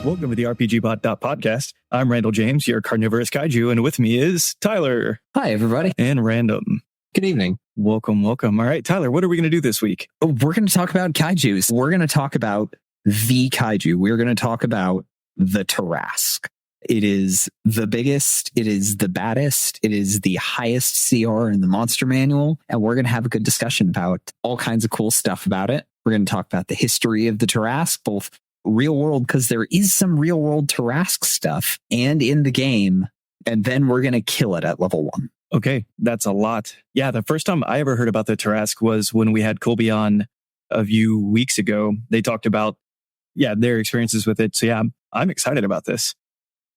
Welcome to the RPGBOT.Podcast. I'm Randall James, your carnivorous kaiju, and with me is Tyler. Hi, everybody. And Random. Good evening. Welcome. All right, Tyler, what are we going to do this week? We're going to talk about kaijus. We're going to talk about the kaiju. We're going to talk about the Tarrasque. It is the biggest, it is the baddest, it is the highest CR in the monster manual, and we're going to have a good discussion about all kinds of cool stuff about it. We're going to talk about the history of the Tarrasque, both real world, because there is some real world Tarrasque stuff, and in the game, and then we're going to kill it at level 1. Okay, that's a lot. Yeah, the first time I ever heard about the Tarrasque was when we had Colby on a few weeks ago. They talked about, their experiences with it. So yeah, I'm excited about this.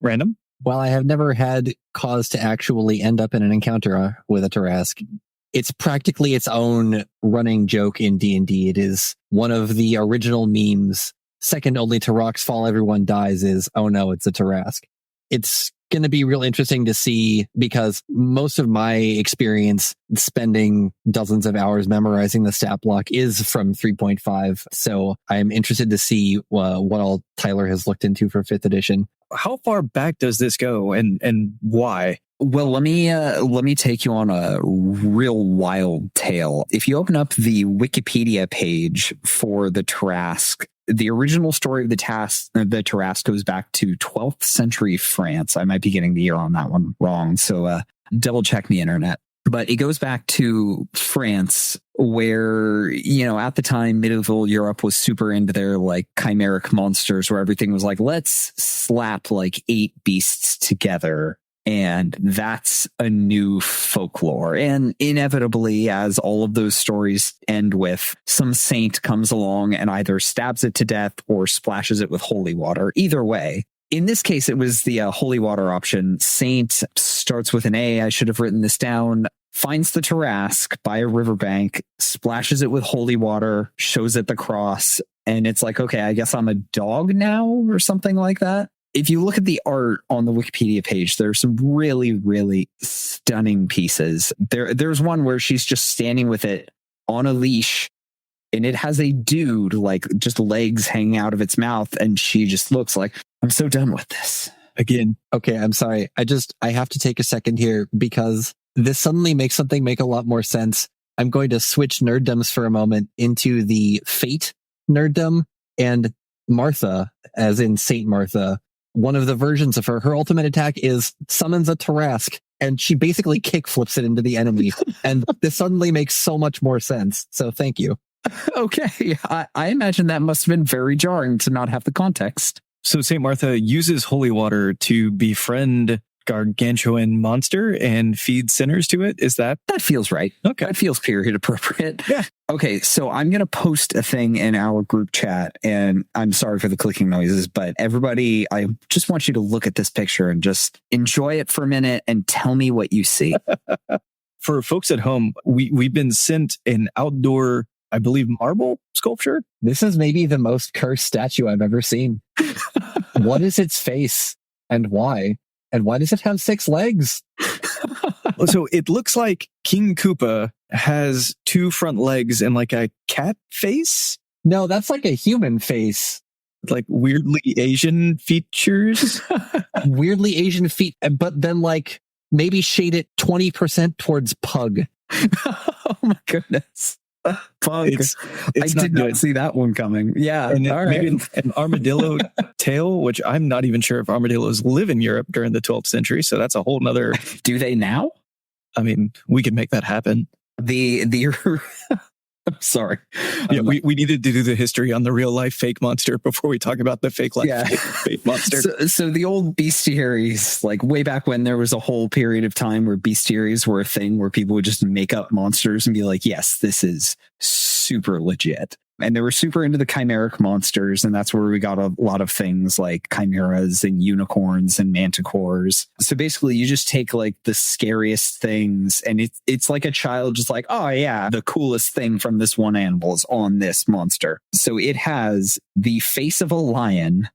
Random? While I have never had cause to actually end up in an encounter with a Tarrasque, it's practically its own running joke in D&D. It is one of the original memes. Second only to rocks fall, everyone dies is, oh no, it's a Tarrasque. It's going to be real interesting to see, because most of my experience spending dozens of hours memorizing the stat block is from 3.5. So I'm interested to see what all Tyler has looked into for 5th edition. How far back does this go, and why? Well, let me take you on a real wild tale. If you open up the Wikipedia page for the Tarrasque, the original story of the Tarrasque goes back to 12th century France. I might be getting the year on that one wrong, so double check me, internet. But it goes back to France, where, at the time, medieval Europe was super into their chimeric monsters, where everything was like, let's slap 8 beasts together. And that's a new folklore. And inevitably, as all of those stories end with, some saint comes along and either stabs it to death or splashes it with holy water. Either way. In this case, it was the holy water option. Saint starts with an A. I should have written this down. Finds the Tarrasque by a riverbank, splashes it with holy water, shows it the cross, and it's like, okay, I guess I'm a dog now, or something like that. If you look at the art on the Wikipedia page, there's some really, really stunning pieces. There's one where she's just standing with it on a leash, and it has a dude, just legs hanging out of its mouth, and she just looks like, I'm so done with this. Again. Okay, I'm sorry. I have to take a second here, because this suddenly makes something make a lot more sense. I'm going to switch nerddoms for a moment into the Fate nerddom, and Martha, as in Saint Martha, one of the versions of her ultimate attack is summons a Tarrasque, and she basically kick flips it into the enemy. And this suddenly makes so much more sense. So thank you. Okay. I imagine that must have been very jarring to not have the context. So St. Martha uses holy water to befriend gargantuan monster and feed sinners to it. Is that? That feels right. Okay. That feels period appropriate. Yeah. Okay, so I'm going to post a thing in our group chat, and I'm sorry for the clicking noises, but everybody, I just want you to look at this picture and just enjoy it for a minute and tell me what you see. For folks at home, we've been sent an outdoor, I believe, marble sculpture. This is maybe the most cursed statue I've ever seen. What is its face, and why? And why does it have 6 legs? So it looks like King Koopa has 2 front legs and a cat face. No, that's like a human face. Weirdly Asian features. Weirdly Asian feet, but then maybe shade it 20% towards pug. Oh my goodness. Pug. It's I did not see that one coming. Yeah. And all right. Maybe an armadillo tail, which I'm not even sure if armadillos live in Europe during the 12th century. So that's a whole nother. Do they now? I mean, we could make that happen. I'm sorry. Yeah, we needed to do the history on the real life fake monster before we talk about the fake life fake monster. So the old bestiaries, way back when there was a whole period of time where bestiaries were a thing, where people would just make up monsters and be like, yes, this is super legit. And they were super into the chimeric monsters, and that's where we got a lot of things like chimeras and unicorns and manticores. So basically, you just take the scariest things, and it's like a child just oh yeah, the coolest thing from this one animal is on this monster. So it has the face of a lion,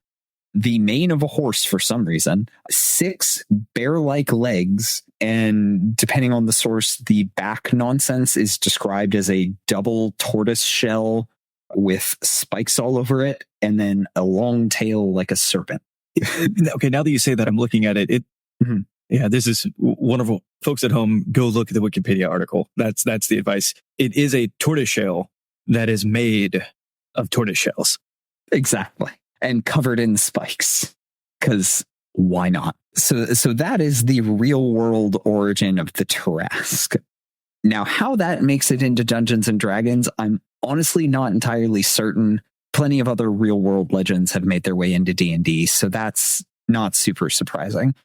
the mane of a horse for some reason, 6 bear-like legs, and depending on the source, the back nonsense is described as a double tortoise shell with spikes all over it, and then a long tail like a serpent. Okay, now that you say that, I'm looking at it. Mhm. Yeah, this is wonderful. Folks at home, go look at the Wikipedia article. That's the advice. It is a tortoiseshell that is made of tortoise shells. Exactly. And covered in spikes. Because why not? So that is the real world origin of the Tarrasque. Now, how that makes it into Dungeons and Dragons, I'm honestly not entirely certain. Plenty of other real world legends have made their way into D&D, so that's not super surprising.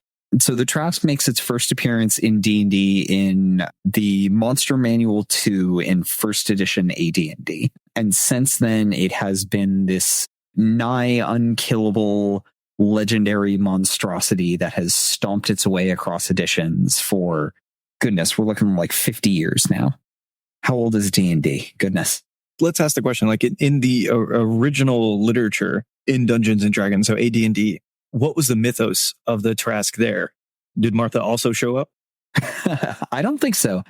So the Tarrasque makes its first appearance in D&D in the Monster Manual 2 in first edition AD&D. And since then, it has been this nigh unkillable legendary monstrosity that has stomped its way across editions for, goodness, we're looking like 50 years now. How old is D&D? Goodness. Let's ask the question, like in the original literature in Dungeons and Dragons, so AD&D, what was the mythos of the Tarrasque there? Did Martha also show up? I don't think so.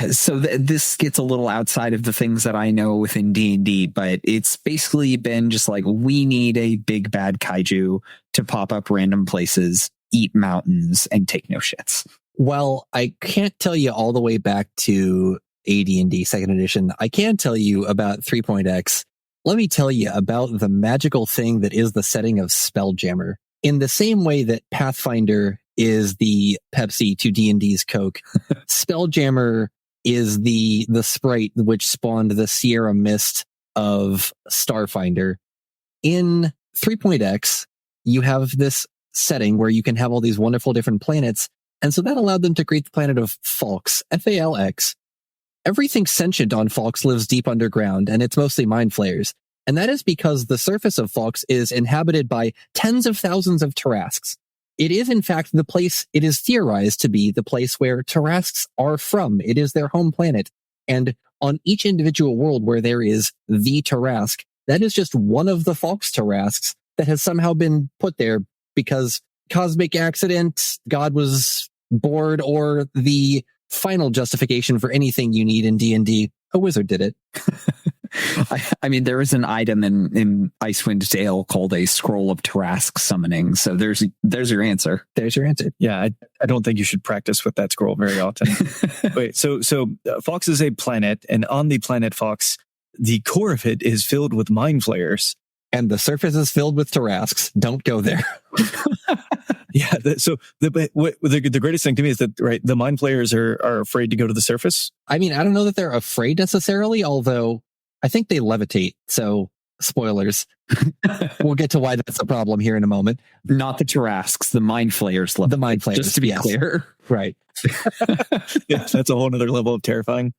So this gets a little outside of the things that I know within D&D, but it's basically been just like, we need a big bad kaiju to pop up random places, eat mountains, and take no shits. Well, I can't tell you all the way back to AD&D second edition. I can tell you about 3.x. Let me tell you about the magical thing that is the setting of Spelljammer. In the same way that Pathfinder is the Pepsi to D&D's Coke, Spelljammer is the sprite which spawned the Sierra Mist of Starfinder. In 3.x, you have this setting where you can have all these wonderful different planets, and so that allowed them to create the planet of Falx, Falx. Everything sentient on Falx lives deep underground, and it's mostly mind flayers. And that is because the surface of Falx is inhabited by tens of thousands of Tarrasques. It is, in fact, the place it is theorized to be the place where Tarrasques are from. It is their home planet. And on each individual world where there is the Tarrasque, that is just one of the Falx Tarrasques that has somehow been put there because cosmic accident, God was bored, or the final justification for anything you need in D&D, a wizard did it. I mean, there is an item in Icewind Dale called a Scroll of Tarrasque Summoning. So there's your answer. There's your answer. Yeah, I don't think you should practice with that scroll very often. Wait, so Falx is a planet, and on the planet Falx, the core of it is filled with mind flayers. And the surface is filled with Tarrasques. Don't go there. Yeah, so the greatest thing to me is that, right, the mind flayers are afraid to go to the surface. I mean, I don't know that they're afraid necessarily, although I think they levitate. So, spoilers. We'll get to why that's a problem here in a moment. Not the Tarrasques, the mind flayers. The mind flayers, just to be clear. Right. Yeah, that's a whole other level of terrifying.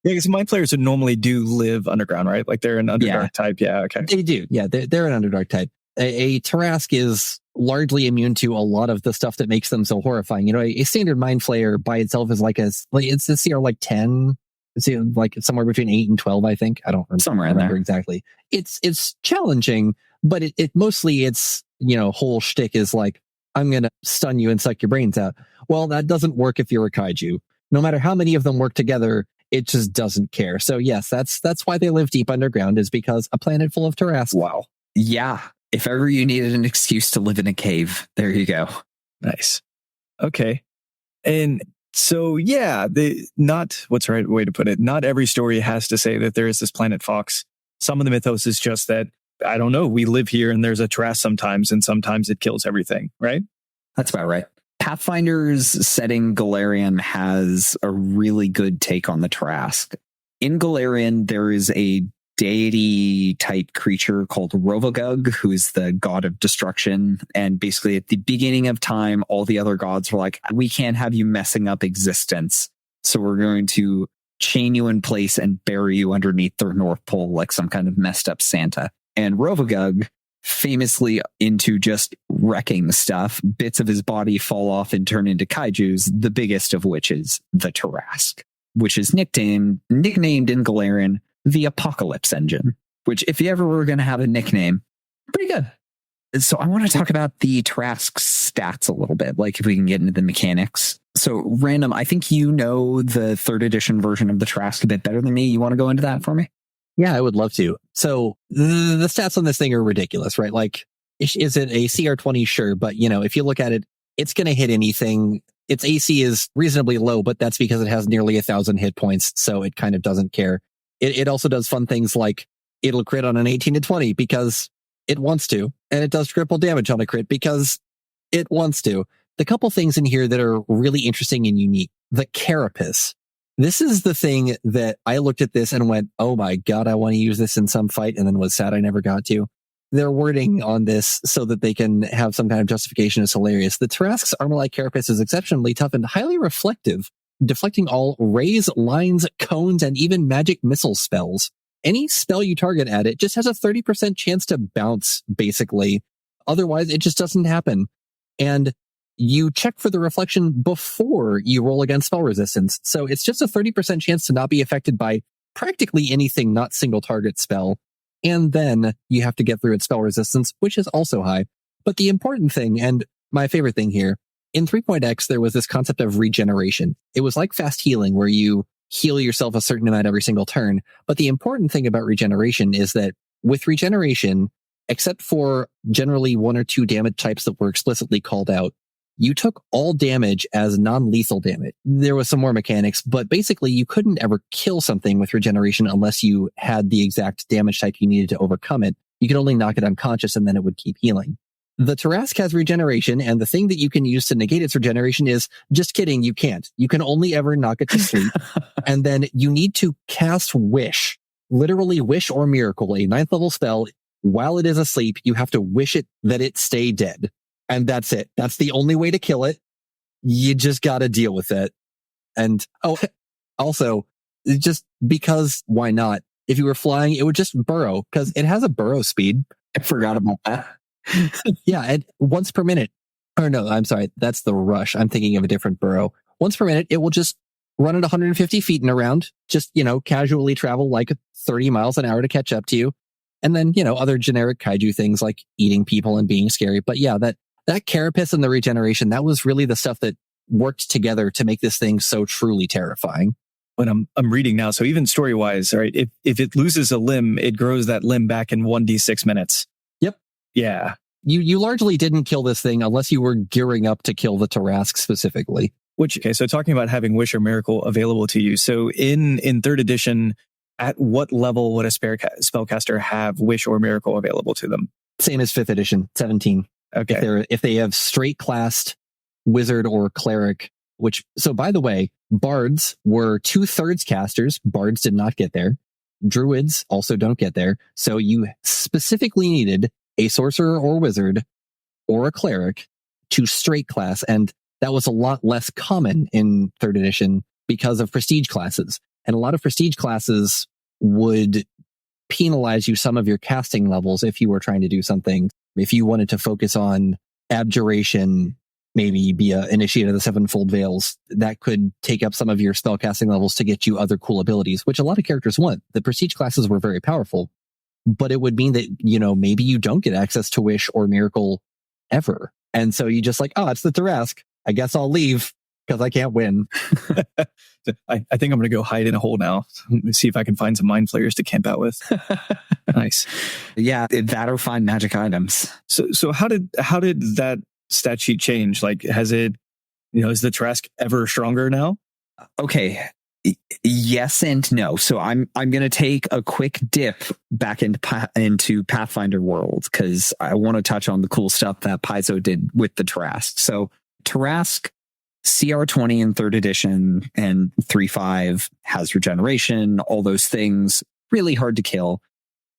Yeah, because mind flayers would normally do live underground, right? Like they're an Underdark type. Yeah, okay. They do. Yeah, they're an Underdark type. A Tarrasque is largely immune to a lot of the stuff that makes them so horrifying. You know, a standard mind flayer by itself is it's CR like 10. It's like somewhere between 8 and 12, I think. I don't remember exactly. It's challenging, but it mostly its, whole shtick is like, I'm going to stun you and suck your brains out. Well, that doesn't work if you're a kaiju. No matter how many of them work together, it just doesn't care. So yes, that's why they live deep underground, is because a planet full of Tarrasque. Wow. Yeah. If ever you needed an excuse to live in a cave, there you go. Nice. Okay. And so, yeah, what's the right way to put it? Not every story has to say that there is this planet Falx. Some of the mythos is just that, I don't know, we live here and there's a Tarrasque sometimes, and sometimes it kills everything, right? That's about right. Pathfinder's setting, Golarion, has a really good take on the Tarrasque. In Golarion, there is a deity type creature called Rovagug, who is the god of destruction. And basically at the beginning of time, all the other gods were like, we can't have you messing up existence. So we're going to chain you in place and bury you underneath the North Pole like some kind of messed up Santa. And Rovagug, famously into just wrecking stuff, bits of his body fall off and turn into kaijus, the biggest of which is the Tarrasque, which is nicknamed in Golarion the Apocalypse Engine, which, if you ever were going to have a nickname, pretty good. So I want to talk about the Tarrasque stats a little bit, like if we can get into the mechanics. So Random, I think you know the third edition version of the Tarrasque a bit better than me. You want to go into that for me? Yeah, I would love to. So the stats on this thing are ridiculous, right? Like, is it a CR20? Sure. But, if you look at it, it's going to hit anything. Its AC is reasonably low, but that's because it has nearly 1,000 hit points. So it kind of doesn't care. It also does fun things like it'll crit on an 18 to 20 because it wants to. And it does triple damage on a crit because it wants to. The couple things in here that are really interesting and unique. The carapace. This is the thing that I looked at this and went, oh my God, I want to use this in some fight, and then was sad I never got to. Their wording on this so that they can have some kind of justification is hilarious. The Tarrasque's armor-like carapace is exceptionally tough and highly reflective, deflecting all rays, lines, cones, and even magic missile spells. Any spell you target at it just has a 30% chance to bounce, basically. Otherwise, it just doesn't happen. And you check for the reflection before you roll against spell resistance. So it's just a 30% chance to not be affected by practically anything not single target spell. And then you have to get through its spell resistance, which is also high. But the important thing, and my favorite thing here, in 3.x, there was this concept of regeneration. It was like fast healing, where you heal yourself a certain amount every single turn. But the important thing about regeneration is that with regeneration, except for generally one or two damage types that were explicitly called out, you took all damage as non-lethal damage. There was some more mechanics, but basically you couldn't ever kill something with regeneration unless you had the exact damage type you needed to overcome it. You could only knock it unconscious and then it would keep healing. The Tarrasque has regeneration, and the thing that you can use to negate its regeneration is, just kidding, you can't. You can only ever knock it to sleep. And then you need to cast Wish, literally Wish or Miracle, a 9th level spell. While it is asleep, you have to wish it that it stay dead. And that's it. That's the only way to kill it. You just got to deal with it. And also, just because why not? If you were flying, it would just burrow because it has a burrow speed. I forgot about that. Yeah, and once per minute. Or no, I'm sorry. That's the rush. I'm thinking of a different burrow. Once per minute, it will just run at 150 feet in a round. Just, casually travel like 30 miles an hour to catch up to you. And then, other generic kaiju things like eating people and being scary. But yeah, that carapace and the regeneration, that was really the stuff that worked together to make this thing so truly terrifying. When I'm reading now, so even story-wise, right, if it loses a limb, it grows that limb back in 1d6 minutes. Yep. Yeah. You largely didn't kill this thing unless you were gearing up to kill the Tarrasque specifically. So talking about having Wish or Miracle available to you. So in 3rd edition, at what level would a spellcaster have Wish or Miracle available to them? Same as 5th edition, 17. Okay. If they have straight classed wizard or cleric, so by the way, bards were 2/3 casters. Bards did not get there. Druids also don't get there. So you specifically needed a sorcerer or wizard or a cleric to straight class. And that was a lot less common in 3rd edition because of prestige classes. And a lot of prestige classes would penalize you some of your casting levels if you were trying to do something. If you wanted to focus on abjuration, maybe be an initiate of the Sevenfold Veils, that could take up some of your spell casting levels to get you other cool abilities, which a lot of characters want. The prestige classes were very powerful, but it would mean that, maybe you don't get access to Wish or Miracle ever. And so you just it's the Tarrasque. I guess I'll leave because I can't win. I think I'm going to go hide in a hole now. See if I can find some mind flayers to camp out with. Nice. Yeah, that or find magic items. So how did that stat sheet change? Like, has it, is the Tarrasque ever stronger now? Okay. Yes and no. So I'm going to take a quick dip back into Pathfinder world because I want to touch on the cool stuff that Paizo did with the Tarrasque. So Tarrasque CR20 in 3rd edition and 3.5 has regeneration, all those things, really hard to kill.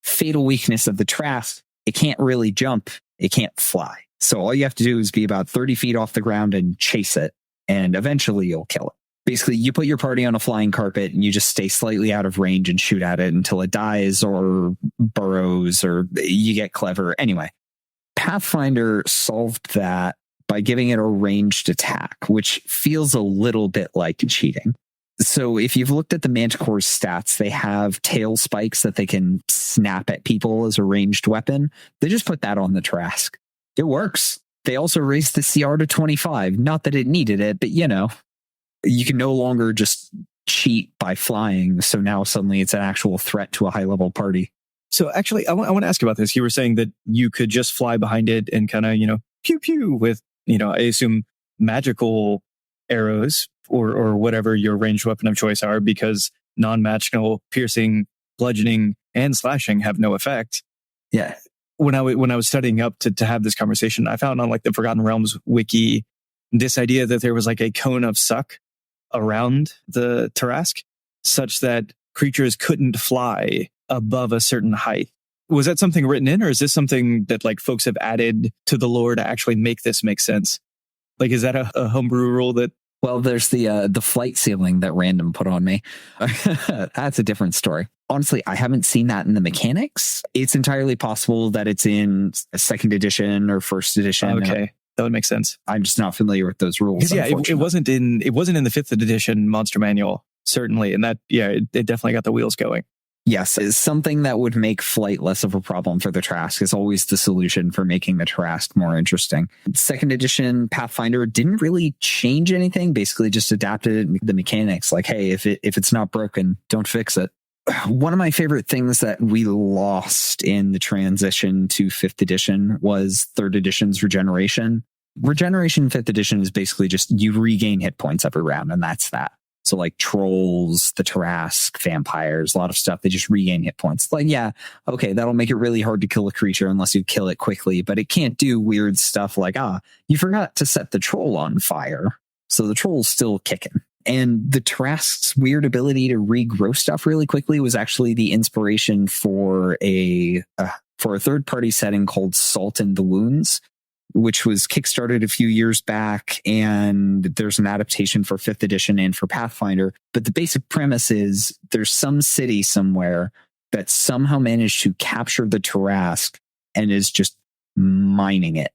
Fatal weakness of the Tarrasque, it can't really jump, it can't fly. So all you have to do is be about 30 feet off the ground and chase it, and eventually you'll kill it. Basically, you put your party on a flying carpet and you just stay slightly out of range and shoot at it until it dies or burrows or you get clever. Anyway, Pathfinder solved that by giving it a ranged attack, which feels a little bit like cheating. So if you've looked at the Manticore's stats, they have tail spikes that they can snap at people as a ranged weapon. They just put that on the Tarrasque. It works. They also raised the CR to 25. Not that it needed it, but you can no longer just cheat by flying. So now suddenly it's an actual threat to a high level party. So actually, I want to ask about this. You were saying that you could just fly behind it and kind of, pew pew with, I assume magical arrows or whatever your ranged weapon of choice are, because non-magical piercing, bludgeoning, and slashing have no effect. Yeah. When I was studying up to have this conversation, I found on like the Forgotten Realms wiki this idea that there was like a cone of suck around the Tarask, such that creatures couldn't fly above a certain height. Was that something written in, or is this something that like folks have added to the lore to actually make this make sense? Like, is that a homebrew rule that? Well, there's the flight ceiling that Random put on me. That's a different story. Honestly, I haven't seen that in the mechanics. It's entirely possible that it's in a second edition or first edition. Okay, that would make sense. I'm just not familiar with those rules. Yeah, it wasn't in the 5th edition monster manual, certainly, and that it definitely got the wheels going. Yes, is something that would make flight less of a problem for the Tarask is always the solution for making the Tarask more interesting. Second edition Pathfinder didn't really change anything, basically just adapted the mechanics. Like, hey, if it's not broken, don't fix it. One of my favorite things that we lost in the transition to 5th edition was 3rd edition's regeneration. Regeneration 5th edition is basically just you regain hit points every round, and that's that. So like trolls, the Tarask, vampires, a lot of stuff, they just regain hit points. Like, yeah, okay, that'll make it really hard to kill a creature unless you kill it quickly, but it can't do weird stuff like, you forgot to set the troll on fire. So the troll's still kicking. And the Tarask's weird ability to regrow stuff really quickly was actually the inspiration for a third-party setting called Salt in the Wounds, which was kickstarted a few years back, and there's an adaptation for 5th edition and for Pathfinder. But the basic premise is there's some city somewhere that somehow managed to capture the Tarask and is just mining it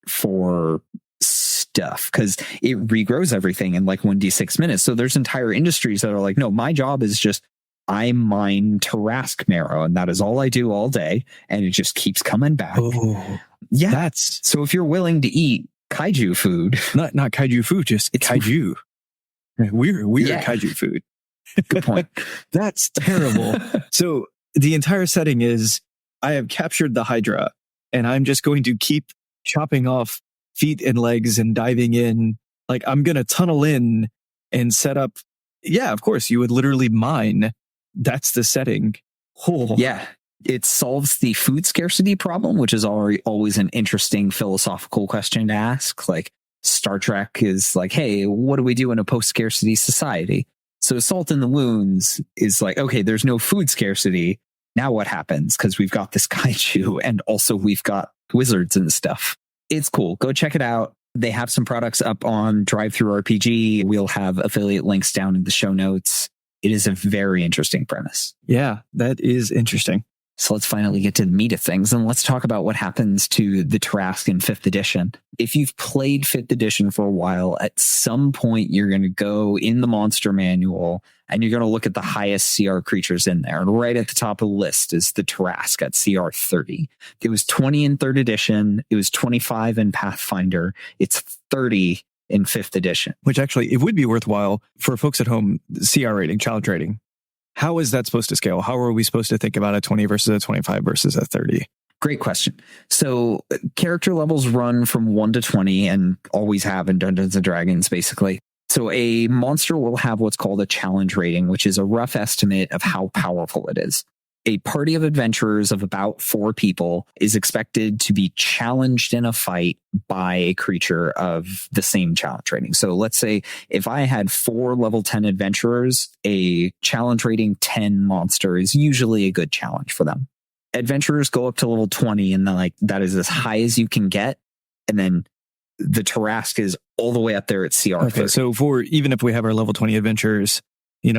for stuff because it regrows everything in like 1d6 minutes. So there's entire industries that are like, no, my job is just I mine Tarask marrow, and that is all I do all day, and it just keeps coming back. Oh. Yeah. So if you're willing to eat kaiju food, not kaiju food, just it's kaiju. Weird kaiju food. Good point. That's terrible. So the entire setting is I have captured the Hydra, and I'm just going to keep chopping off feet and legs and diving in. Like, I'm going to tunnel in and set up. Yeah, of course, you would literally mine. That's the setting. Oh. Yeah. It solves the food scarcity problem, which is always an interesting philosophical question to ask. Like, Star Trek is like, hey, what do we do in a post-scarcity society? So Salt in the Wounds is like, okay, there's no food scarcity. Now what happens? Because we've got this kaiju, and also we've got wizards and stuff. It's cool. Go check it out. They have some products up on Drive-Thru RPG. We'll have affiliate links down in the show notes. It is a very interesting premise. Yeah, that is interesting. So let's finally get to the meat of things, and let's talk about what happens to the Tarask in 5th edition. If you've played 5th edition for a while, at some point you're going to go in the monster manual and you're going to look at the highest CR creatures in there. And right at the top of the list is the Tarask at CR 30. It was 20 in 3rd edition. It was 25 in Pathfinder. It's 30 in 5th edition. Which actually, it would be worthwhile for folks at home, CR rating, challenge rating. How is that supposed to scale? How are we supposed to think about a 20 versus a 25 versus a 30? Great question. So character levels run from 1 to 20 and always have in Dungeons and Dragons, basically. So a monster will have what's called a challenge rating, which is a rough estimate of how powerful it is. A party of adventurers of about 4 people is expected to be challenged in a fight by a creature of the same challenge rating. So let's say if I had 4 level 10 adventurers, a challenge rating 10 monster is usually a good challenge for them. Adventurers go up to level 20, and then like that is as high as you can get. And then the Tarask is all the way up there at CR. Okay, so even if we have our level 20 adventurers,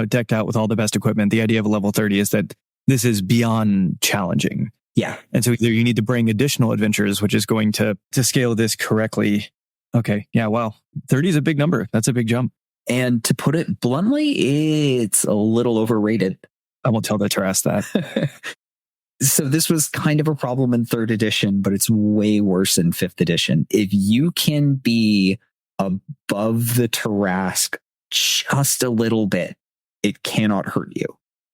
decked out with all the best equipment, the idea of a level 30 is that this is beyond challenging. Yeah. And so either you need to bring additional adventures, which is going to scale this correctly. Okay. Yeah. Wow. 30 is a big number. That's a big jump. And to put it bluntly, it's a little overrated. I won't tell the Tarask that. So this was kind of a problem in 3rd edition, but it's way worse in 5th edition. If you can be above the Tarask just a little bit, it cannot hurt you.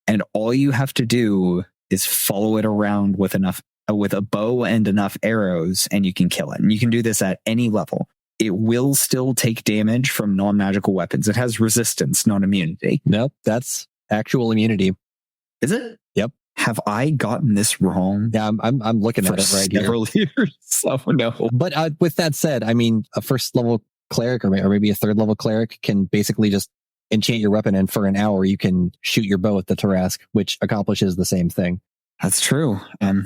And all you have to do is follow it around with a bow and enough arrows, and you can kill it. And you can do this at any level. It will still take damage from non-magical weapons. It has resistance, not immunity. Nope, that's actual immunity. Is it? Yep. Have I gotten this wrong? Yeah, I'm looking at it right several here. years. Oh no. But with that said, I mean, a first level cleric or maybe a third level cleric can basically just enchant your weapon, and for an hour you can shoot your bow at the Tarask, which accomplishes the same thing. That's true.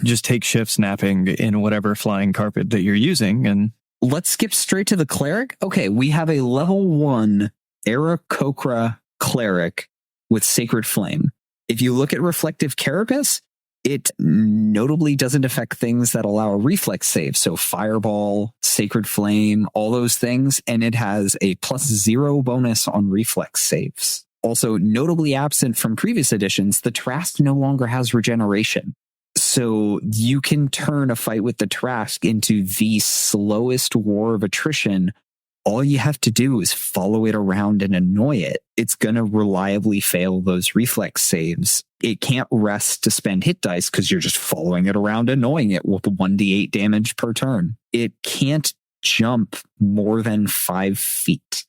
Just take shifts napping in whatever flying carpet that you're using, and let's skip straight to the cleric. Okay, we have a level 1 Aarakocra cleric with Sacred Flame. If you look at Reflective Carapace, it notably doesn't affect things that allow a reflex save. So Fireball, Sacred Flame, all those things. And it has a +0 bonus on reflex saves. Also, notably absent from previous editions, the Tarask no longer has regeneration. So you can turn a fight with the Tarask into the slowest war of attrition. All you have to do is follow it around and annoy it. It's going to reliably fail those reflex saves. It can't rest to spend hit dice because you're just following it around, annoying it with 1d8 damage per turn. It can't jump more than 5 feet,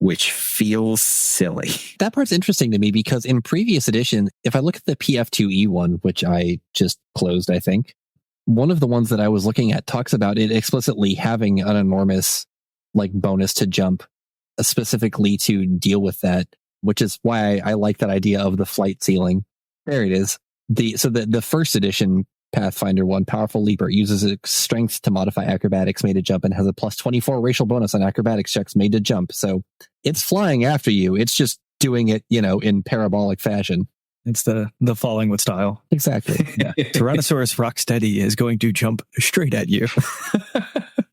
which feels silly. That part's interesting to me because in previous edition, if I look at the PF2E one, which I just closed, I think, one of the ones that I was looking at talks about it explicitly having an enormous bonus to jump specifically to deal with that, which is why I like that idea of the flight ceiling. There it is. The first edition Pathfinder one, Powerful Leaper, uses its strength to modify acrobatics made to jump and has a +24 racial bonus on acrobatics checks made to jump. So it's flying after you. It's just doing it, in parabolic fashion. It's the falling with style. Exactly. Yeah. Tyrannosaurus Rocksteady is going to jump straight at you.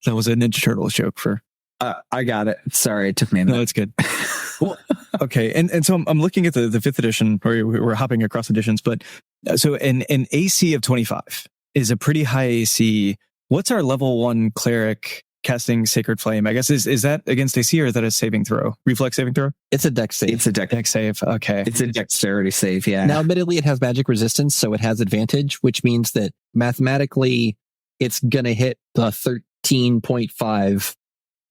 That was a Ninja Turtles joke for... I got it. Sorry, it took me a minute. No, it's good. Well, okay. And so I'm looking at the 5th edition, or we're hopping across editions, but so an AC of 25 is a pretty high AC. What's our level 1 cleric casting Sacred Flame? I guess is that against AC, or is that a saving throw? Reflex saving throw? It's a dex save. It's a dex save. Okay. It's a dexterity save, yeah. Now, admittedly, it has magic resistance, so it has advantage, which means that mathematically it's going to hit the 13.5,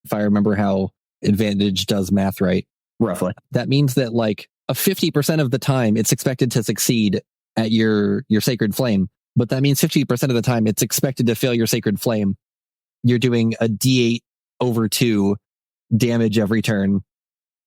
if I remember how advantage does math right. Roughly. That means that a 50% of the time it's expected to succeed at your Sacred Flame, but that means 50% of the time it's expected to fail your Sacred Flame. You're doing a D8 over 2 damage every turn.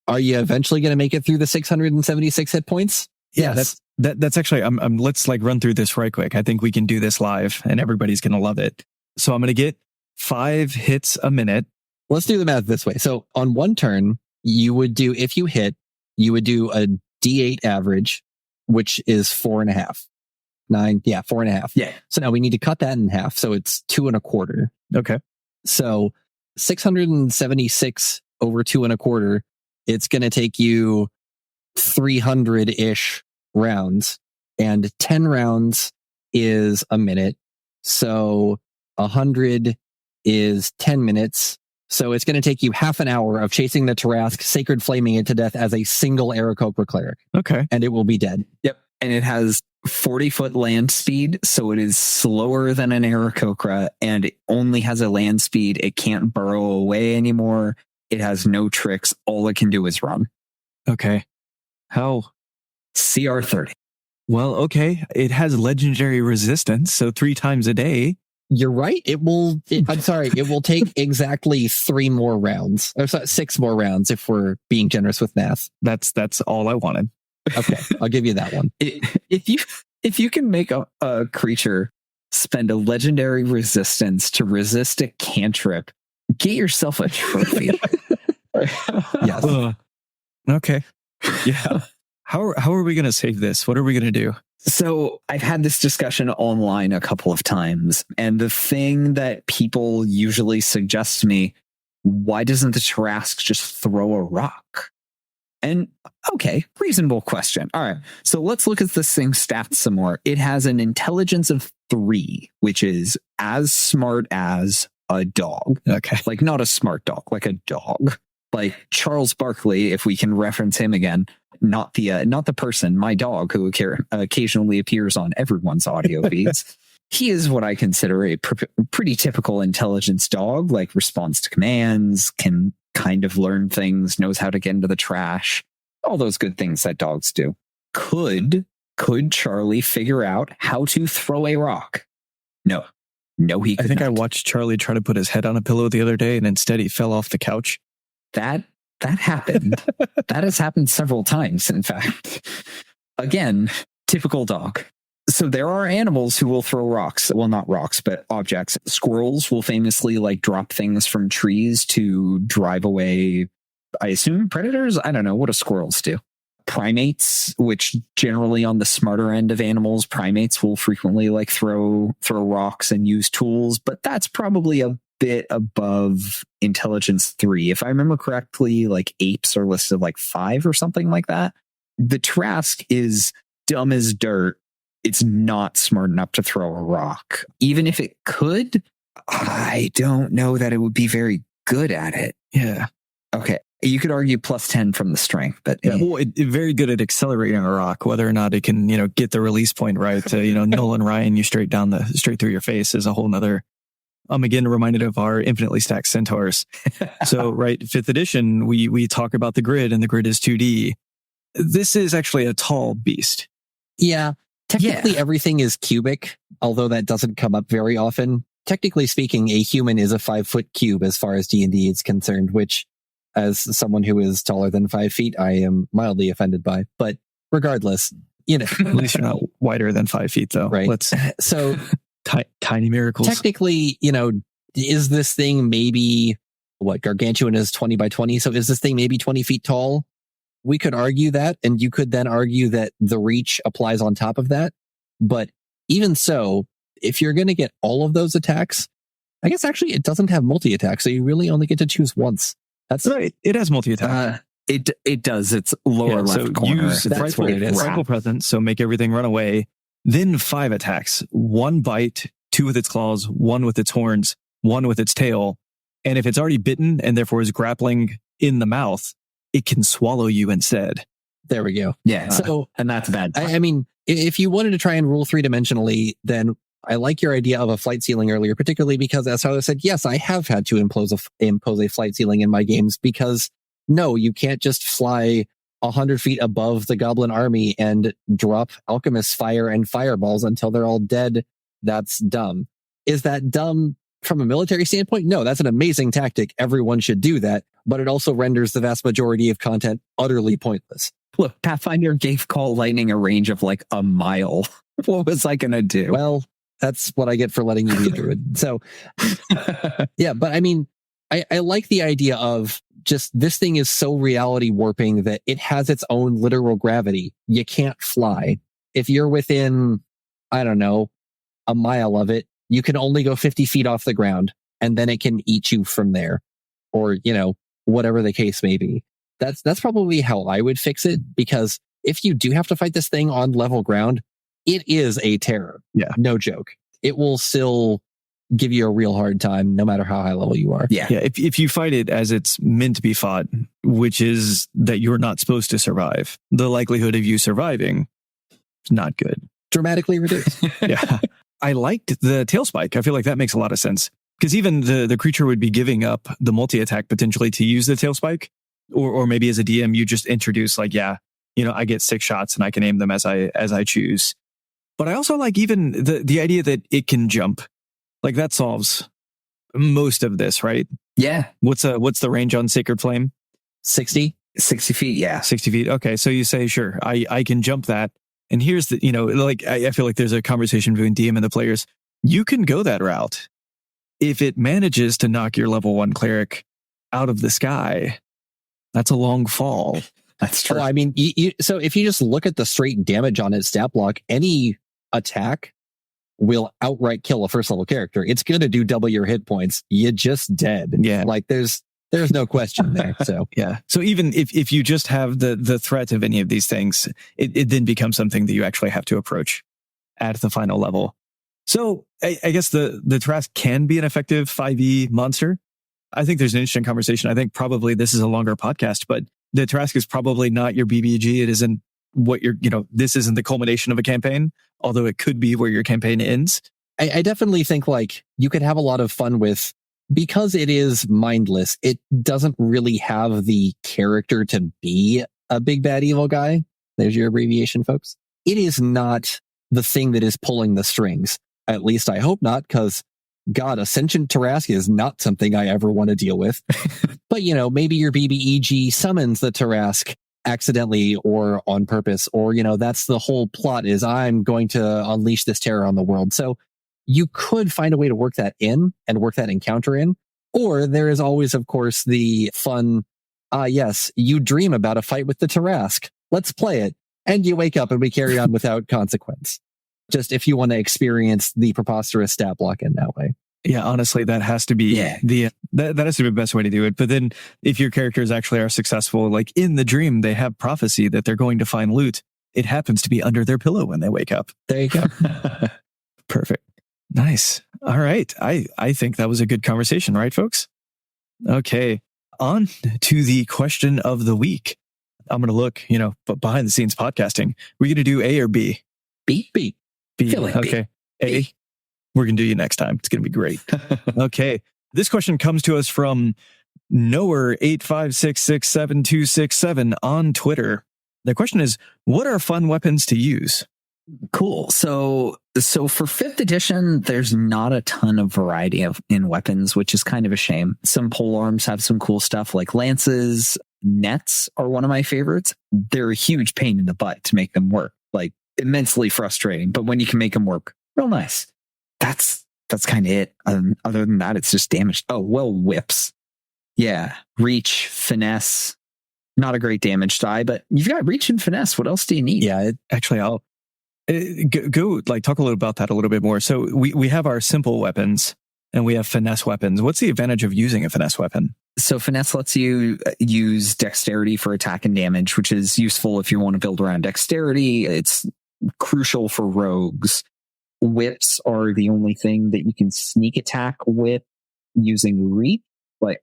Are you eventually going to make it through the 676 hit points? Yeah, that's actually, let's run through this right quick. I think we can do this live and everybody's going to love it. So I'm going to get 5 hits a minute. Let's do the math this way. So on one turn, if you hit, you would do a D8 average, which is 4.5. 9. Yeah, 4.5. Yeah. So now we need to cut that in half. So it's 2.25. Okay. So 676 over 2.25, it's going to take you 300-ish rounds, and 10 rounds is a minute. So 100 is 10 minutes. So it's going to take you half an hour of chasing the Tarask, Sacred Flaming it to death as a single Aarakocra cleric. Okay. And it will be dead. Yep. And it has 40-foot land speed, so it is slower than an Aarakocra, and it only has a land speed. It can't burrow away anymore. It has no tricks. All it can do is run. Okay. How? CR 30. Well, okay. It has legendary resistance, so 3 times a day. You're right. It will take exactly 3 more rounds, or 6 more rounds if we're being generous with math. That's all I wanted. Okay, I'll give you that one. If you can make a creature spend a legendary resistance to resist a cantrip, get yourself a trophy. Yes. Okay. Yeah. How are we going to save this? What are we going to do? So I've had this discussion online a couple of times, and the thing that people usually suggest to me, why doesn't the Tarask just throw a rock? And okay, reasonable question. All right, so let's look at this thing's stats some more. It has an intelligence of 3, which is as smart as a dog. Okay. Not a smart dog, like a dog. Like Charles Barkley, if we can reference him again. not the person, my dog, who occasionally appears on everyone's audio feeds. He is what I consider a pretty typical intelligence dog, like responds to commands, can kind of learn things, knows how to get into the trash, all those good things that dogs do. Could Charlie figure out how to throw a rock? No, he could not. I watched Charlie try to put his head on a pillow the other day, and instead he fell off the couch. That happened. That has happened several times, in fact. Again, typical dog. So there are animals who will throw rocks. Well, not rocks, but objects. Squirrels will famously drop things from trees to drive away, I assume, predators? I don't know. What do squirrels do? Primates, which generally on the smarter end of animals, primates will frequently throw rocks and use tools, but that's probably a bit above intelligence 3. If I remember correctly, apes are listed 5 or something like that. The Trask is dumb as dirt. It's not smart enough to throw a rock. Even if it could, I don't know that it would be very good at it. Yeah. Okay. You could argue +10 from the strength, but it's very good at accelerating a rock. Whether or not it can, get the release point right to, Nolan Ryan you straight through your face is a whole nother. I'm again reminded of our infinitely stacked centaurs. So, right, 5th edition, we talk about the grid, and the grid is 2D. This is actually a tall beast. Yeah. Technically, everything is cubic, although that doesn't come up very often. Technically speaking, a human is a 5-foot cube as far as D&D is concerned, which, as someone who is taller than 5 feet, I am mildly offended by. But regardless, at least you're not wider than 5 feet, though. Right. So tiny miracles. Technically, is this thing maybe gargantuan is 20 by 20? So is this thing maybe 20 feet tall? We could argue that, and you could then argue that the reach applies on top of that. But even so, if you're going to get all of those attacks, I guess actually it doesn't have multi-attack, so you really only get to choose once. That's right. It has multi-attack. It does. It's lower left corner. Use frightful presence, so make everything run away. Then 5 attacks. 1 bite, 2 with its claws, 1 with its horns, 1 with its tail. And if it's already bitten and therefore is grappling in the mouth, it can swallow you instead. There we go. Yeah. And that's bad. I mean, if you wanted to try and rule 3-dimensionally, then I like your idea of a flight ceiling earlier, particularly because, as I said, yes, I have had to impose a flight ceiling in my games because, no, you can't just fly 100 feet above the goblin army and drop alchemist fire and fireballs until they're all dead. That's dumb. Is that dumb from a military standpoint? No, that's an amazing tactic. Everyone should do that, but it also renders the vast majority of content utterly pointless. Look, Pathfinder gave Call Lightning a range of a mile. What was I going to do? Well, that's what I get for letting you be a druid. So, yeah, but I mean, I like the idea of just this thing is so reality warping that it has its own literal gravity. You can't fly. If you're within, I don't know, a mile of it, you can only go 50 feet off the ground, and then it can eat you from there, or, whatever the case may be. That's probably how I would fix it, because if you do have to fight this thing on level ground, it is a terror. Yeah. No joke. It will still give you a real hard time, no matter how high level you are. Yeah. If you fight it as it's meant to be fought, which is that you're not supposed to survive, the likelihood of you surviving is not good. Dramatically reduced. Yeah. I liked the tail spike. I feel like that makes a lot of sense, because even the creature would be giving up the multi-attack potentially to use the tail spike, or maybe as a DM, you just introduce I get 6 shots and I can aim them as I choose. But I also like even the idea that it can jump. That solves most of this, right? Yeah. What's the range on Sacred Flame? 60 feet. Yeah. 60 feet. Okay. So you say, sure, I can jump that. And here's the, I feel like there's a conversation between DM and the players. You can go that route. If it manages to knock your level 1 cleric out of the sky, that's a long fall. That's true. Well, I mean, so if you just look at the straight damage on its stat block, any attack will outright kill a first level character. It's going to do double your hit points. You're just dead. Yeah. There's no question there. So yeah. So even if you just have the threat of any of these things, it then becomes something that you actually have to approach at the final level. So I guess the Trask can be an effective 5e monster. I think there's an interesting conversation. I think probably this is a longer podcast, but the Tarrasque is probably not your BBG. It isn't what this isn't the culmination of a campaign, although it could be where your campaign ends. I definitely think like you could have a lot of fun with, because it is mindless, it doesn't really have the character to be a big bad evil guy. There's your abbreviation, folks. It is not the thing that is pulling the strings. At least I hope not, because God, a sentient Tarrasque is not something I ever want to deal with. But, maybe your BBEG summons the Tarrasque accidentally or on purpose, or, that's the whole plot is I'm going to unleash this terror on the world. So you could find a way to work that in and work that encounter in. Or there is always, of course, the fun, yes, you dream about a fight with the Tarrasque. Let's play it. And you wake up and we carry on without consequence. Just if you want to experience the preposterous stat block in that way. Yeah, honestly, that has to be that has to be the best way to do it. But then if your characters actually are successful, like in the dream, they have prophecy that they're going to find loot. It happens to be under their pillow when they wake up. There you go. Perfect. Nice. All right. I think that was a good conversation, right, folks? Okay. On to the question of the week. I'm going to look, behind the scenes podcasting. We're going to do A or B? B. B. Okay. A. We're going to do you next time. It's going to be great. Okay. This question comes to us from Knower8566727 on Twitter. The question is, what are fun weapons to use? Cool. So for 5th edition, there's not a ton of variety in weapons, which is kind of a shame. Some polearms have some cool stuff like lances. Nets are one of my favorites. They're a huge pain in the butt to make them work. Like immensely frustrating, but when you can make them work, real nice. That's kind of it. Other than that, it's just damage. Oh, well, whips. Yeah. Reach, finesse. Not a great damage die, but you've got reach and finesse. What else do you need? Yeah, I'll go like talk a little about that a little bit more. So we have our simple weapons and we have finesse weapons. What's the advantage of using a finesse weapon? So finesse lets you use dexterity for attack and damage, which is useful if you want to build around dexterity. It's crucial for rogues. Whips are the only thing that you can sneak attack with using reach. Like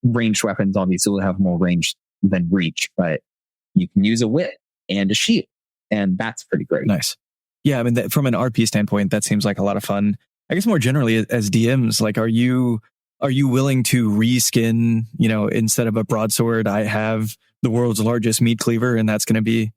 ranged weapons obviously will have more range than reach, but you can use a whip and a shield, and that's pretty great. Nice. Yeah, I mean, from an RP standpoint, that seems like a lot of fun. I guess more generally as DMs, like, are you willing to reskin, instead of a broadsword, I have the world's largest meat cleaver, and that's going to be,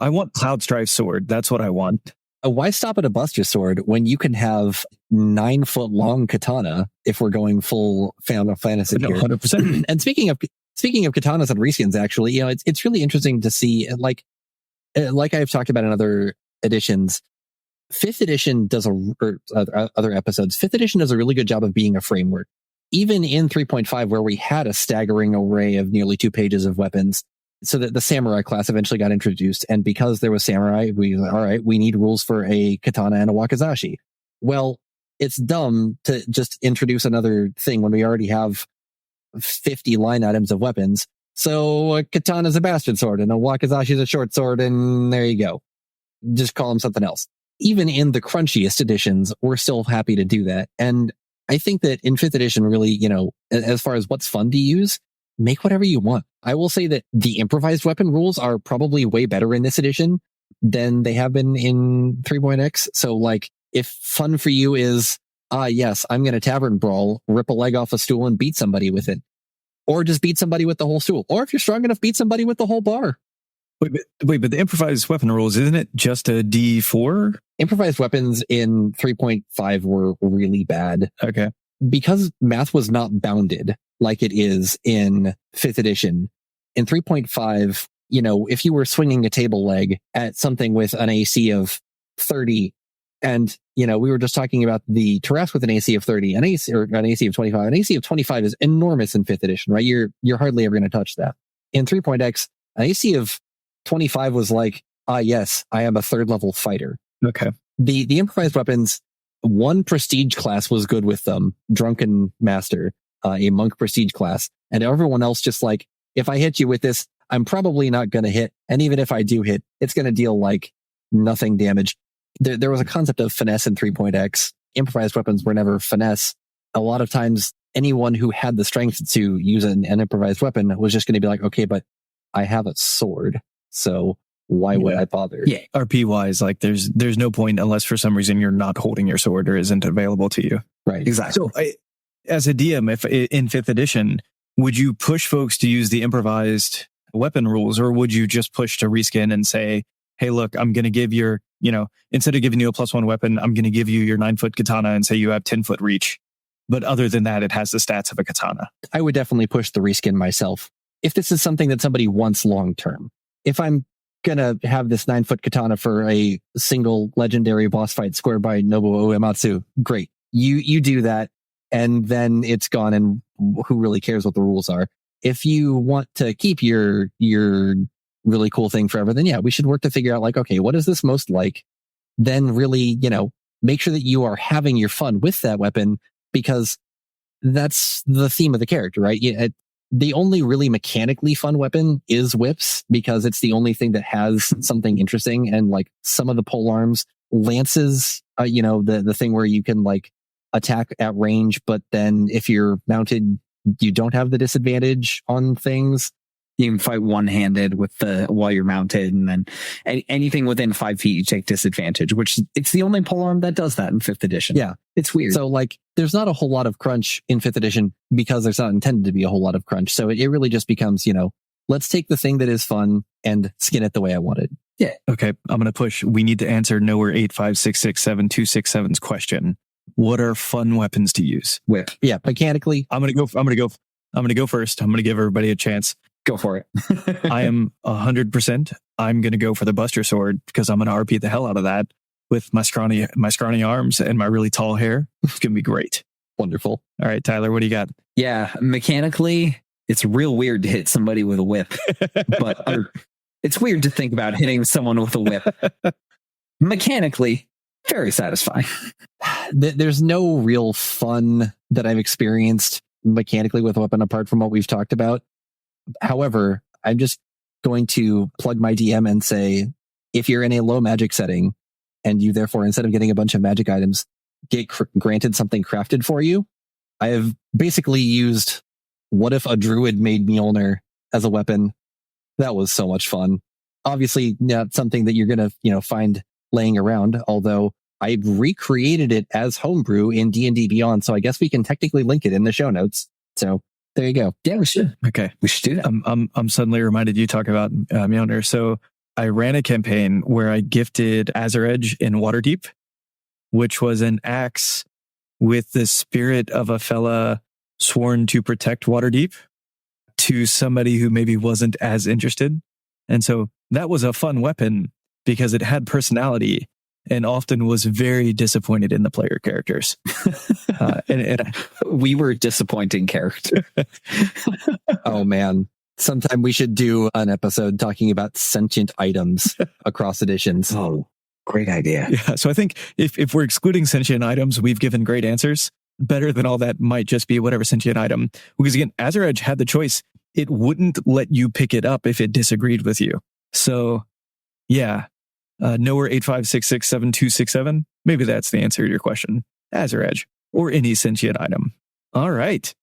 I want Cloudstrife sword. That's what I want. Why stop at a Buster sword when you can have 9-foot long katana if we're going full Final Fantasy here? 100%. And speaking of katanas and reskins, actually, it's really interesting to see, like I've talked about in other editions, 5th edition does other episodes. 5th edition does a really good job of being a framework. Even in 3.5, where we had a staggering array of nearly 2 pages of weapons, so that the samurai class eventually got introduced. And because there was samurai, we need rules for a katana and a wakizashi. Well, it's dumb to just introduce another thing when we already have 50 line items of weapons. So a katana is a bastard sword and a wakizashi is a short sword, and there you go. Just call them something else. Even in the crunchiest editions, we're still happy to do that. And I think that in 5th edition, really, as far as what's fun to use, make whatever you want. I will say that the improvised weapon rules are probably way better in this edition than they have been in 3.x. So like, if fun for you is, yes, I'm going to tavern brawl, rip a leg off a stool and beat somebody with it. Or just beat somebody with the whole stool. Or if you're strong enough, beat somebody with the whole bar. Wait, but the improvised weapon rules, isn't it just a D4? Improvised weapons in 3.5 were really bad. Okay. Because math was not bounded like it is in 5th edition. In 3.5, if you were swinging a table leg at something with an AC of 30, and, we were just talking about the Tarrasque with an AC of 30, an AC of 25. An AC of 25 is enormous in 5th edition, right? You're hardly ever going to touch that. In 3.x, an AC of 25 was like, yes, I am a 3rd level fighter. Okay. The improvised weapons, one prestige class was good with them, Drunken Master, a monk prestige class, and everyone else just like, if I hit you with this, I'm probably not going to hit. And even if I do hit, it's going to deal like nothing damage. There was a concept of finesse in 3.x. Improvised weapons were never finesse. A lot of times, anyone who had the strength to use an improvised weapon was just going to be like, okay, but I have a sword, so why would I bother? Yeah. RP wise, like there's no point unless for some reason you're not holding your sword or isn't available to you. Right. Exactly. So as a DM, if in 5th edition, would you push folks to use the improvised weapon rules, or would you just push to reskin and say, hey, look, I'm going to give your, instead of giving you a +1 weapon, I'm going to give you your 9-foot katana and say you have 10-foot reach. But other than that, it has the stats of a katana. I would definitely push the reskin myself. If this is something that somebody wants long term, if I'm going to have this 9-foot katana for a single legendary boss fight scored by Nobuo Uematsu, great. You do that, and then it's gone, and who really cares what the rules are? If you want to keep your really cool thing forever, then yeah, we should work to figure out like, okay, what is this most like? Then really, make sure that you are having your fun with that weapon, because that's the theme of the character, right? The only really mechanically fun weapon is whips, because it's the only thing that has something interesting. And like some of the pole arms, lances, the thing where you can like attack at range, but then if you're mounted, you don't have the disadvantage on things. You can fight one-handed while you're mounted, and then anything within 5 feet you take disadvantage, which it's the only polearm that does that in 5th edition. Yeah. It's weird. So like there's not a whole lot of crunch in 5th edition because there's not intended to be a whole lot of crunch. So it really just becomes, let's take the thing that is fun and skin it the way I want it. Yeah. Okay. I'm going to push. We need to answer Nowhere 85667-267's question. What are fun weapons to use? Whip. Yeah. Mechanically. I'm going to go first. I'm going to give everybody a chance. Go for it. I am 100%. I'm going to go for the Buster Sword because I'm going to RP the hell out of that with my scrawny arms and my really tall hair. It's going to be great. Wonderful. All right, Tyler, what do you got? Yeah, mechanically, it's real weird to hit somebody with a whip, but it's weird to think about hitting someone with a whip. Mechanically, very satisfying. There's no real fun that I've experienced mechanically with a weapon apart from what we've talked about. However, I'm just going to plug my DM and say, if you're in a low magic setting and you therefore, instead of getting a bunch of magic items, get granted something crafted for you, I have basically used what if a druid made Mjolnir as a weapon. That was so much fun. Obviously not something that you're going to, find laying around, although I recreated it as homebrew in D&D Beyond. So I guess we can technically link it in the show notes. So there you go. Yeah, we should. Okay. We should do that. I'm suddenly reminded you talk about Mjolnir. So I ran a campaign where I gifted Azaredge in Waterdeep, which was an axe with the spirit of a fella sworn to protect Waterdeep to somebody who maybe wasn't as interested. And so that was a fun weapon because it had personality and often was very disappointed in the player characters. And we were disappointing characters. Oh, man. Sometime we should do an episode talking about sentient items across editions. Oh, great idea. Yeah. So I think if we're excluding sentient items, we've given great answers. Better than all that might just be whatever sentient item. Because again, Azaredge had the choice. It wouldn't let you pick it up if it disagreed with you. So yeah. Nowhere 85667-267. Maybe that's the answer to your question. Azaredge or any sentient item. All right.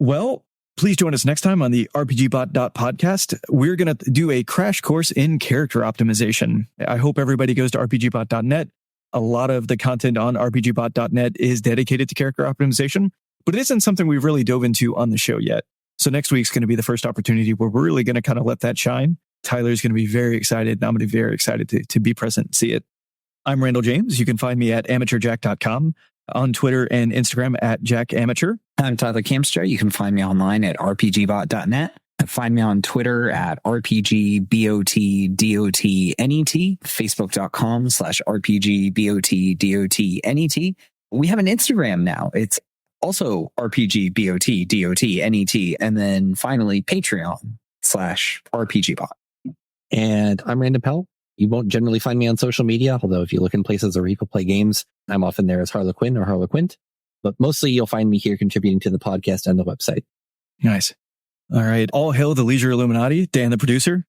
Well, please join us next time on the RPGBOT.Podcast. We're going to do a crash course in character optimization. I hope everybody goes to RPGBOT.net. A lot of the content on RPGBOT.net is dedicated to character optimization, but it isn't something we've really dove into on the show yet. So next week's going to be the first opportunity where we're really going to kind of let that shine. Tyler's going to be very excited, and I'm going to be very excited to be present and see it. I'm Randall James. You can find me at amateurjack.com, on Twitter and Instagram at jackamateur. I'm Tyler Kamstra. You can find me online at rpgbot.net. Find me on Twitter at RPGBOT.Net, facebook.com/RPGBOT.Net. We have an Instagram now. It's also RPGBOT.Net. And then finally, Patreon/RPGBot. And I'm Random Pell. You won't generally find me on social media, although if you look in places where people play games, I'm often there as Harlequin or Harlequint. But mostly you'll find me here contributing to the podcast and the website. Nice. All right. All hail the Leisure Illuminati. Dan, the producer.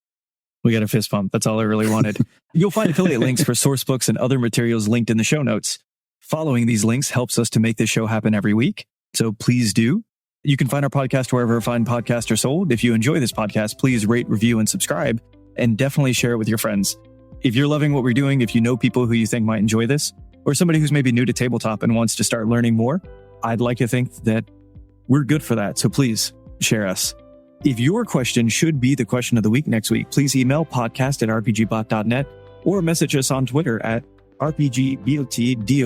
We got a fist bump. That's all I really wanted. You'll find affiliate links for source books and other materials linked in the show notes. Following these links helps us to make this show happen every week. So please do. You can find our podcast wherever fine podcasts are sold. If you enjoy this podcast, please rate, review, and subscribe, and definitely share it with your friends. If you're loving what we're doing, if you know people who you think might enjoy this, or somebody who's maybe new to tabletop and wants to start learning more, I'd like to think that we're good for that. So please share us. If your question should be the question of the week next week, please email podcast@RPGBOT.net or message us on Twitter at RPGBOT.net.